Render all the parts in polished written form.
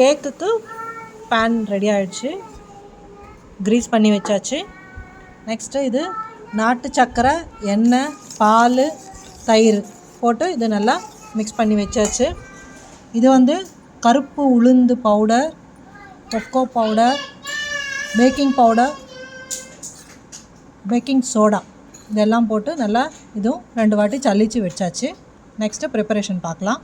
கேக்குக்கு pan ready ஆகிடுச்சு, grease பண்ணி வச்சாச்சு. நெக்ஸ்ட்டு இது நாட்டு சர்க்கரை, எண்ணெய், பால், தயிர் போட்டு இது நல்லா மிக்ஸ் பண்ணி வச்சாச்சு. இது வந்து கருப்பு உளுந்து powder, cocoa powder, baking powder, baking soda இதெல்லாம் போட்டு நல்லா இதுவும் 2 வாட்டி சலிச்சு வச்சாச்சு. நெக்ஸ்ட்டு ப்ரிப்பரேஷன் பார்க்கலாம்.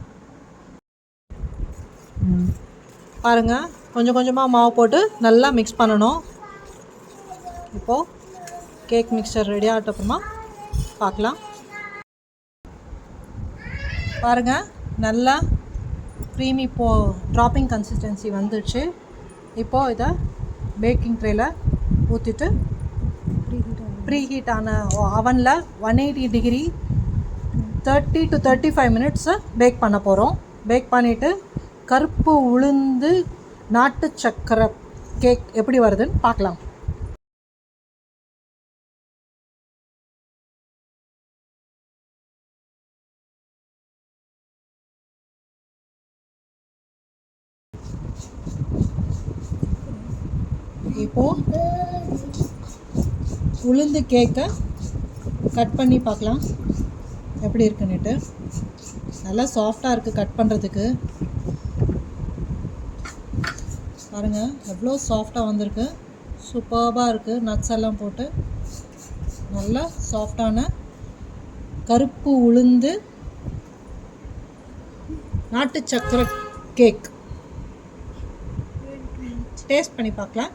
பாருங்கள், கொஞ்சம் கொஞ்சமாக மாவு போட்டு நல்லா மிக்ஸ் பண்ணணும். இப்போது கேக் மிக்சர் ரெடி ஆகிட்டப்புறமா பார்க்கலாம். பாருங்கள், நல்லா க்ரீமி ட்ராப்பிங் கன்சிஸ்டன்சி வந்துடுச்சு. இப்போது இதை பேக்கிங் ட்ரேயில் ஊற்றிட்டு ப்ரீ ஹீட் ஆன அவனில் 180 டிகிரி 30 to 35 மினிட்ஸு பேக் பண்ண போகிறோம். பேக் பண்ணிவிட்டு கருப்பு உளுந்து நாட்டு சக்கரை கேக் எப்படி வருதுன்னு பார்க்கலாம். இப்போது உளுந்து கேக்கை கட் பண்ணி பார்க்கலாம் எப்படி இருக்குன்னுட்டு. நல்லா சாஃப்டாக இருக்குது கட் பண்ணுறதுக்கு. பாருங்கள் எவ்வளோ சாஃப்டாக வந்திருக்கு, சூப்பர்பாக இருக்குது. நட்ஸ் எல்லாம் போட்டு நல்லா சாஃப்டான கருப்பு உளுந்து நாட்டு சக்கரை கேக் டேஸ்ட் பண்ணி பார்க்கலாம்.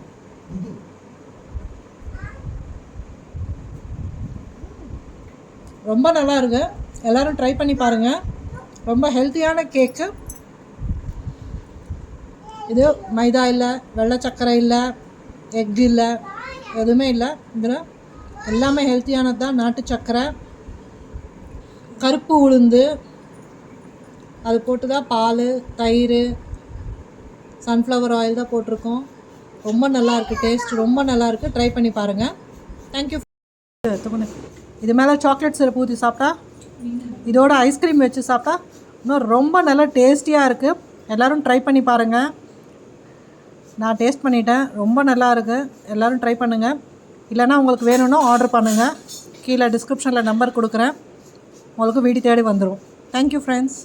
ரொம்ப நல்லா இருக்கு, எல்லோரும் ட்ரை பண்ணி பாருங்கள். ரொம்ப ஹெல்த்தியான கேக்கு இது. மைதா இல்லை, வெள்ளை சர்க்கரை இல்லை, எக் இல்லை, எதுவுமே இல்லை. இதில் எல்லாமே ஹெல்த்தியானது தான். நாட்டு சர்க்கரை, கருப்பு உளுந்து அது போட்டு தான், பால், தயிர், சன்ஃப்ளவர் ஆயில் தான் போட்டிருக்கோம். ரொம்ப நல்லாயிருக்கு, டேஸ்ட் ரொம்ப நல்லாயிருக்கு. ட்ரை பண்ணி பாருங்கள். தேங்க்யூ. இது மேலே சாக்லேட் சிரப் ஊற்றி சாப்பிட்டா, இதோட ஐஸ்கிரீம் வச்சு சாப்பிட்டா இன்னும் ரொம்ப நல்லா டேஸ்டியாக இருக்குது. எல்லோரும் ட்ரை பண்ணி பாருங்கள். நான் டேஸ்ட் பண்ணிட்டேன், ரொம்ப நல்லா இருக்குது. எல்லோரும் ட்ரை பண்ணுங்கள். இல்லைனா உங்களுக்கு வேணும்னா ஆர்டர் பண்ணுங்கள். கீழே டிஸ்கிரிப்ஷனில் நம்பர் கொடுக்குறேன், உங்களுக்கு வீடு தேடி வந்துடும். Thank you friends.